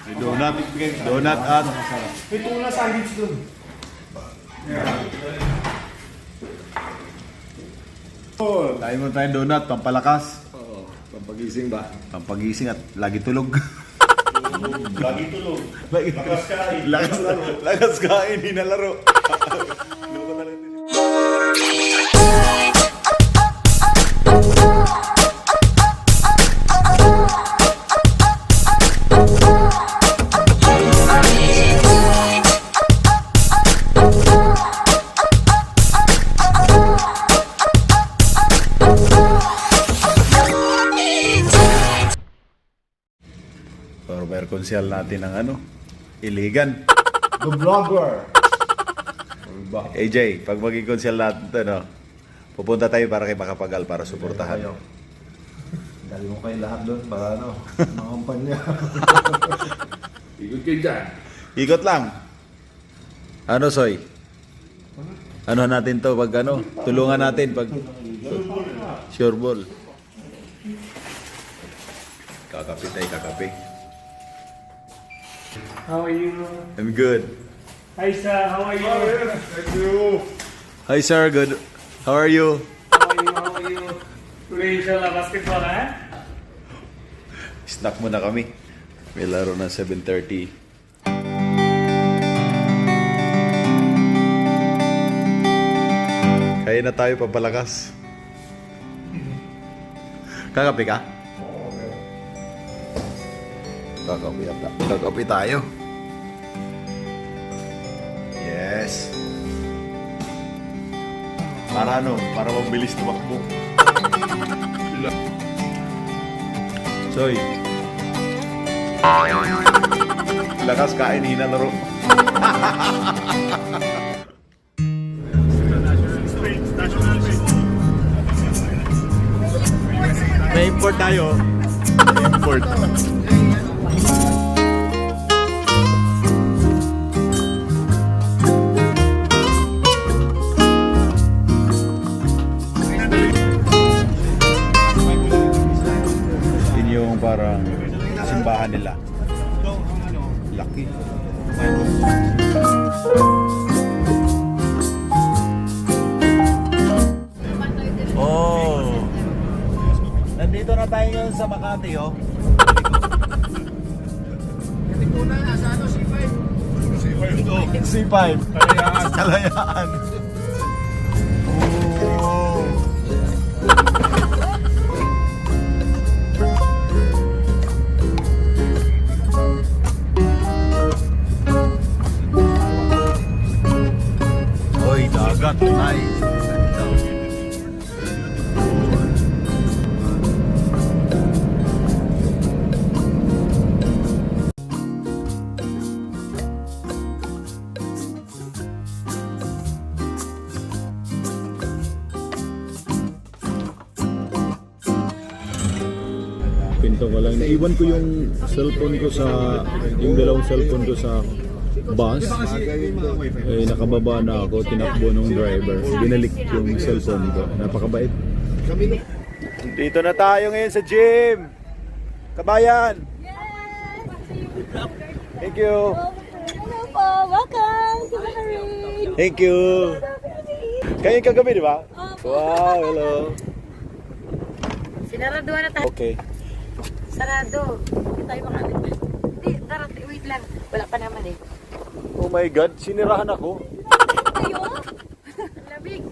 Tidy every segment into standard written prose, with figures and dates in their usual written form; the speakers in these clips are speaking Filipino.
May donut. Donut at... May tuna sandwich doon. Tayo mo tayong donut, pampalakas. Oo, pampagising ba? Pampagising at lagi tulog. Lagi tulog. Lagi Lakas kain. Lakas kain, hindi na laro. Former konsyal natin ng ano, Iligan. The vlogger. AJ, pag maging konsyal natin ito, no, pupunta tayo para kay Makapagal para suportahan. Dali mo kayo lahat doon para ano, mga kumpanya. Ikot kayo dyan. Ikot lang. Ano, Soy? Ano natin to pag ano? Tulungan natin pag... Sure ball. Kakape tayo, kakape. How are you? I'm good. Hi sir, how are you? Thank you. Hi, sir. Good. How are you? How are you? How are you? Today inshallah basketball, eh? Snack muna kami. May laro na 7:30. Kaya na tayo papalakas. Kakape ka? Kakape tayo. Yes. Para ano? Para mabilis tumakbo. Soy. Lakas kain, hinalaro. May import tayo. May import. Yun yung parang simbahan nila. Laki. Oh. Nandito na tayo ngayon sa Makati, oh. Kasi una, nasa ano, C5. C5. Kalayaan. Kalayaan. Oh. Oy, dagat. Nice. Pinto ko lang. Naiwan ko yung cellphone ko sa yung dalawang cellphone ko sa bus. Eh, nakababa na ako, tinakbo ng driver. Binalik yung cellphone ko. Napakabait. Dito na tayo ngayon sa gym. Kabayan. Thank you. Hello po, welcome to Bahrain. Thank you. Kayo yung kagabi, di ba? Wow, hello. Sinaraduhan na tayo. Okay. Sarado. Hindi tayo makalit. Hindi, darating. Wait lang. Wala pa naman eh. Oh my God, sinirahan ako. Kayo? Lamig.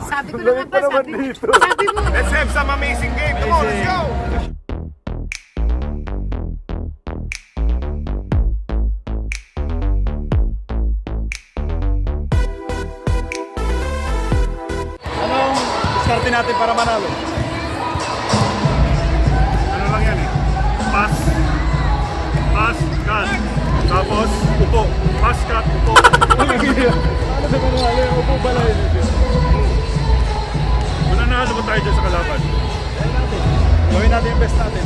Sabi ko Lamig naman pa ba, naman sabi, dito. sabi mo. Let's have some amazing game. Come on, let's go. Anong diskarte natin para manalo? Ano lang yan eh? Pass. Pass, cut. Tapos, upo. Pass, cut, upo. Ano sa manalo? Upo pala yun. Mananalo ba tayo dyan sa kalaban? Gawin natin yung best natin.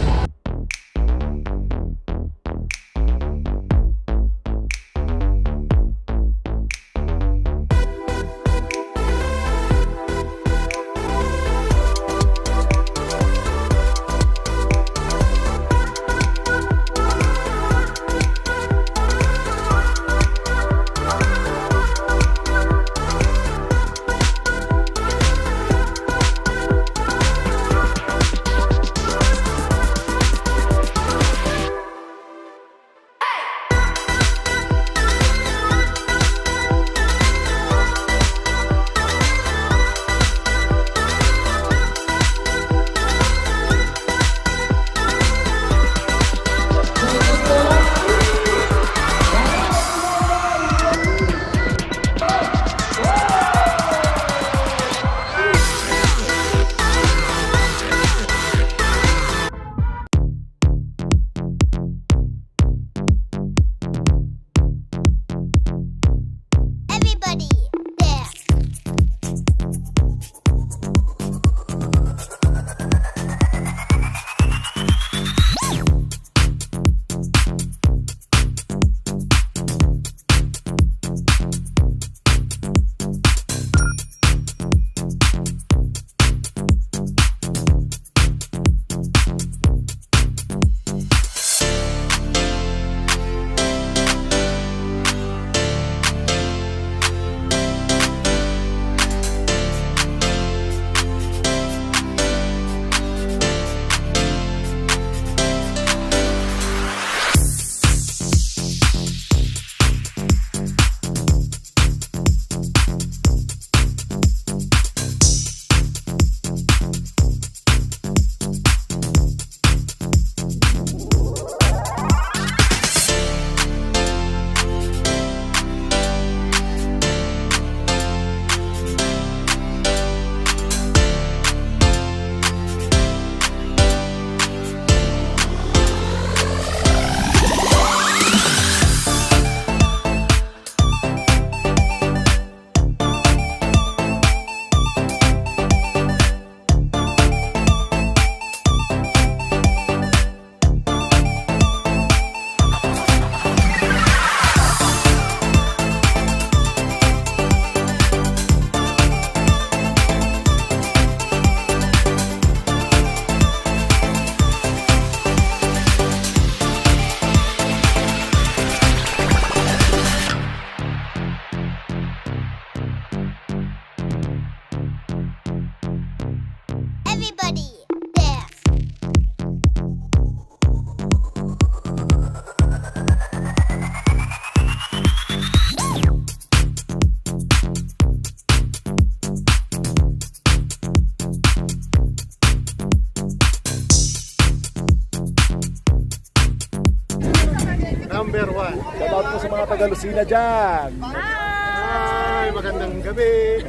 number 1. Shout out po sa mga taga Lucena dyan. Hi! Magandang gabi!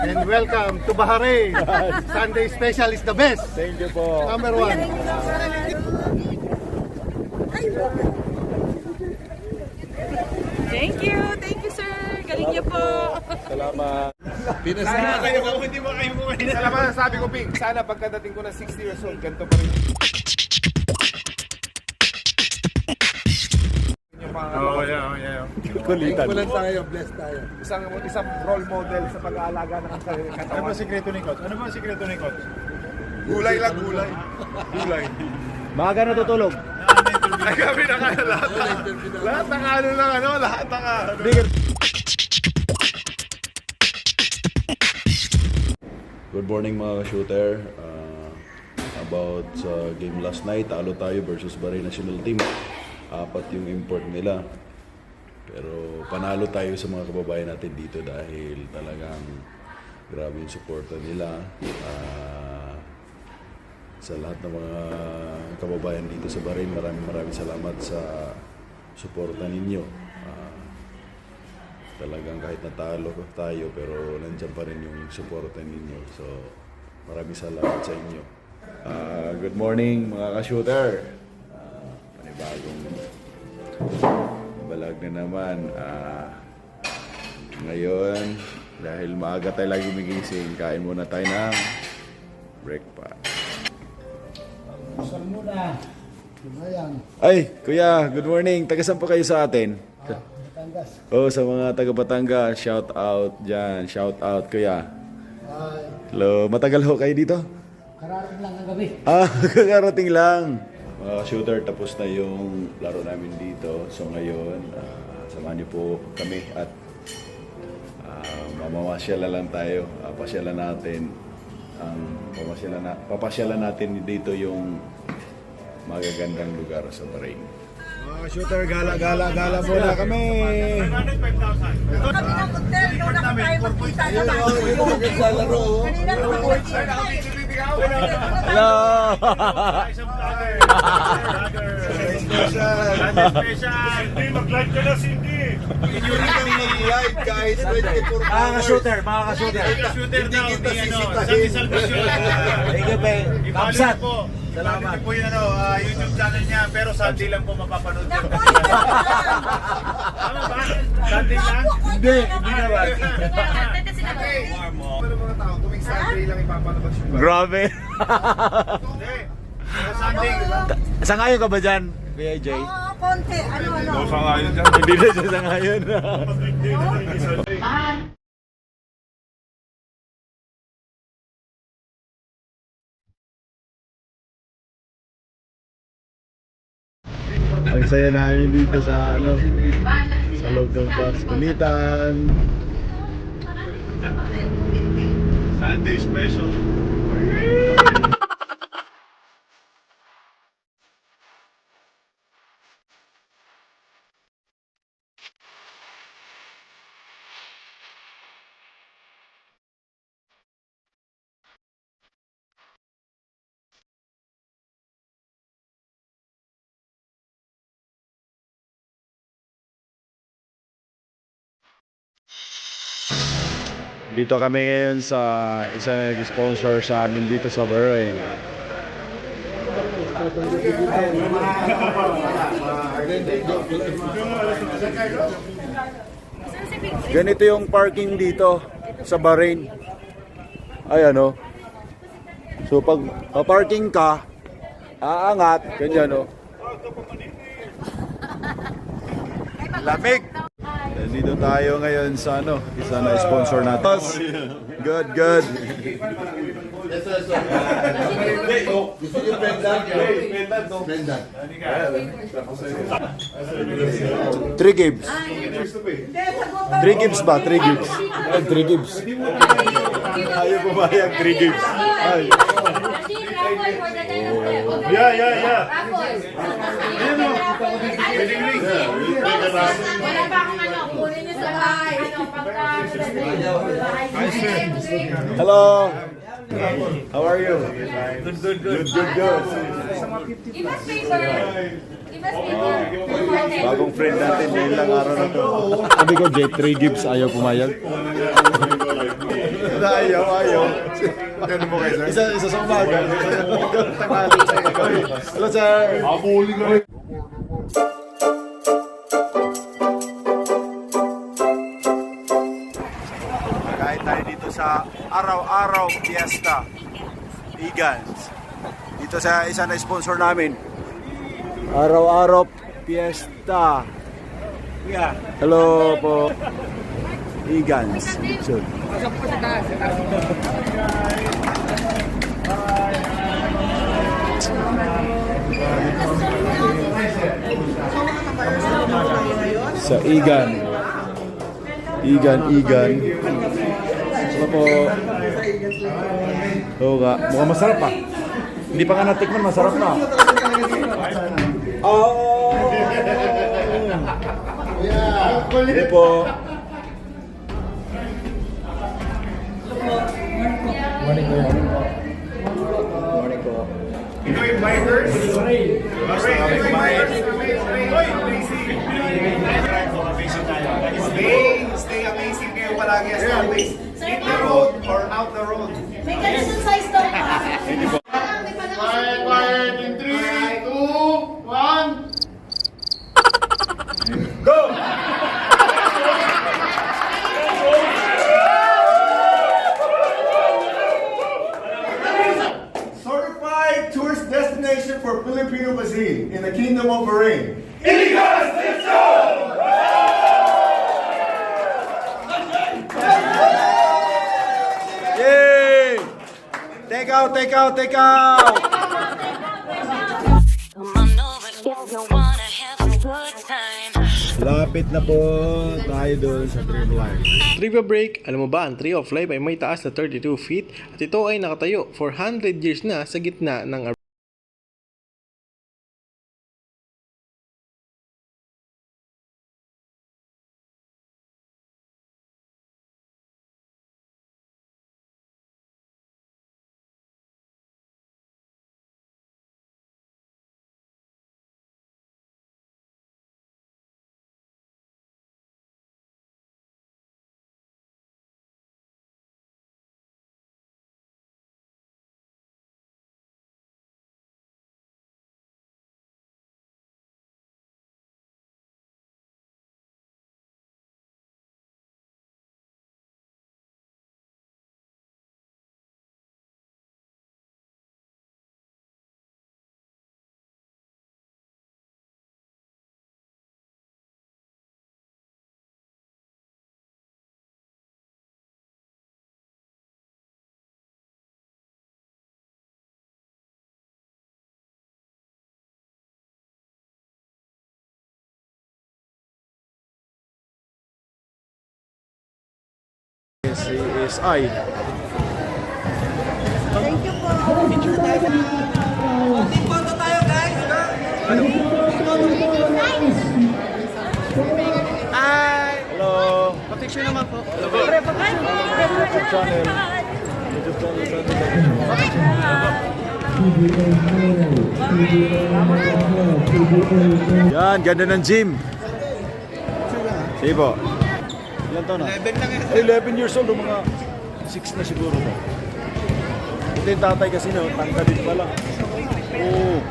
And welcome to Bahrain! Sunday special is the best! Thank you po. Number 1. Thank you sir. Galing niyo po. Salamat. Salamat na sabi ko, Ping. Sana pagkadating ko na 60 years old, ganito pa rin. Kulitan. tayo, blessed tayo. Isang role model sa pag-aalaga ng katawan. Ano ba sikreto ni Coach? Ano ba sikreto ni Coach? Gulay lang, gulay. Gulay. Maaga natutulog. Ay, kami na kaya lahat ng ano lang, ano, lahat ng ano. Good morning mga ka-shooter. About sa game last night, talo tayo versus Bahrain National Team. 4 yung import nila. Pero panalo tayo sa mga kababayan natin dito dahil talagang grabe yung suporta nila. Sa lahat ng mga kababayan dito sa Bahrain, maraming salamat sa suporta ninyo. Talagang kahit natalo tayo pero nandiyan pa rin yung suporta ninyo. So maraming salamat sa inyo. Good morning mga ka-shooter. Panibagong balag na naman. Ngayon, dahil maaga tayo lagi gumigising, kain muna tayo ng breakfast. Ay, kuya, good morning. Taga saan po kayo sa atin? Batangas. Oh, sa mga taga Batangas, shout out dyan. Shout out, kuya. Hello, matagal ho kayo dito? Karating lang ang gabi. Kakarating lang. Mga shooter, tapos na yung laro namin dito. So ngayon, samahan niyo po kami at mamamasyala lang tayo. Pasyalan natin papasyalan natin dito yung magagandang lugar sa Bahrain. Mga shooter, gala muna kami. Kami ng hotel, doon na tayo magkita naman. Kanina Hello! Cindy, mag-live ka na, Cindy! Live, guys. Mga ka-shooter, mga ka-shooter. Shooter daw, ni Santi Salvacion. Thank you, Pe. Kapsat. Salamat po yung YouTube channel niya, pero Sunday lang po mapapanood niya. Tama ba? Sunday lang? Hindi naman. Ano mga tao, tuwing Sunday lang ipapalabas yung vlog. Grabe! Hindi. Sunday. Sangayon ka ba dyan, Kuya Jay? Konti, ano. Sangayon dyan. Hindi na siya sangayon. Ang saya namin dito sa sa loob ng bus. Kulitan. Sunday special. Dito kami ngayon sa isang nag-sponsor sa amin dito sa Bahrain. Ganito yung parking dito sa Bahrain. Ay ano. So pag parking ka, aangat, ganyan oh. Lamig. Dito tayo ngayon sa isa na sponsor natin. Good. Three gibbs. 3 gibbs ba? 3 gibbs. 3 gibbs. Ayaw pumayag 3 gibbs. Ay. Yeah. Wala pa akong ano, kunin niyo sa bahay. Hello. How are you? Good. Give us paper. Give us paper. Bagong friend natin, ngayon lang araw na to. Sabi ko, J3 Gibbs, ayaw pumayag. Ayaw. Ganun mo kayo, sir? Isa sa umaga. Tanghali sa gabi. Hello, sir. Abuli ka rin. Kain tayo dito sa araw-araw fiesta. Egans. Dito sa isa na sponsor namin. Araw-araw fiesta. Hello po. Egans. So, sa Igan. Igan. Ano po? Oo nga. Mukhang masarap pa. Hindi pa nga natikman, masarap na. Oh! Hindi po. Morning po. Morning po. Pinoy Bikers. Stay amazing kayo palagi as always. Hit the road or out the road. May ganun size daw pa. Quiet in 3, 2, 1. Certified tourist destination for Filipino cuisine in the Kingdom of Bahrain. Yay! Take out! Come on over if you wanna have a good time. Lapit na po tayo doon sa Tree of Life. Trivia break, alam mo ba ang Tree of Life ay may taas na 32 feet at ito ay nakatayo for 100 years na sa gitna ng CSI. Hello. picture naman po. YouTube channel. Yan, ganda ng gym. Sige po. Ilan taon na? 11 lang yan. 11 years old, mga 6 na siguro po. Ito yung tatay kasi no, tangkadin pa lang. Oo.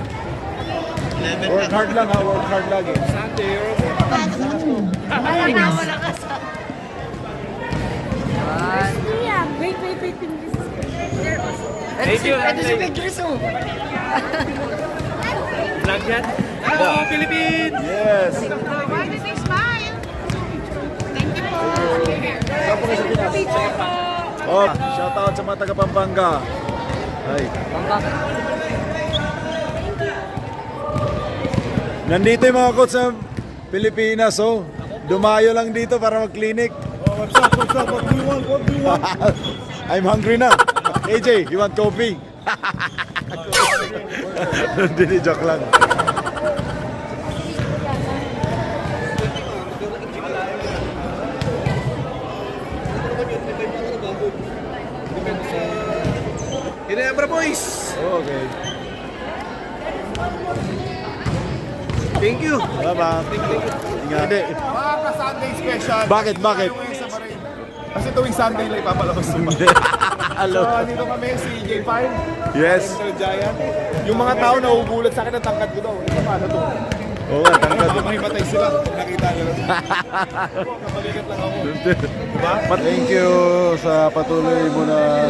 Work hard lang ha, work hard lagi. Wait. Thank you. Ito si Pictures mo. Vlog yan. Hello, Philippines! Yes. Why did they smile? Thank you po. Saan po kayo sa Pinas? Oh, shout out sa mga taga Pampanga. Ay. Nandito yung mga coach sa Pilipinas, oh. Dumayo lang dito para mag-clinic. Oh, what's up? What do you want? I'm hungry na. AJ, you want coffee? Hindi, joke lang. Ginebra boys! Okay. Thank you. Salamat. Ingat. Mga Sunday special. Bakit? Bakit? Tayo ngayon sa Bahrain. Kasi tuwing Sunday lang ipapalabas yung Hello. So, dito kami si J5. Yes. Little Giant. Yung mga tao na ugulat sa akin ang tangkad ko daw. Ito paano to? Oo nga, tangkad. Baka mahimatay sila. Nakita nila. Kabalikat lang ako. Diba? Thank you sa patuloy mo na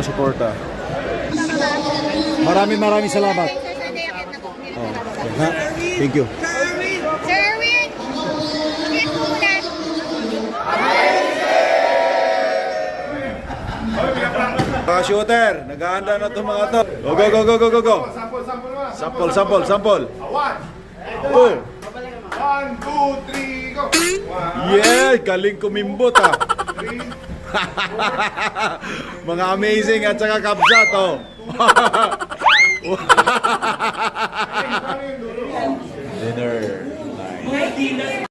suporta. Maraming salamat. Oh, ha? Thank you. Sir Erwin! Ingat po muna. Mga shooter, naghahanda na itong mga to. Go. Sample. 1, 2, 3, go! Yeah, galing kumimbot ah. Mga amazing at saka kabsat oh. Dinner. Nice.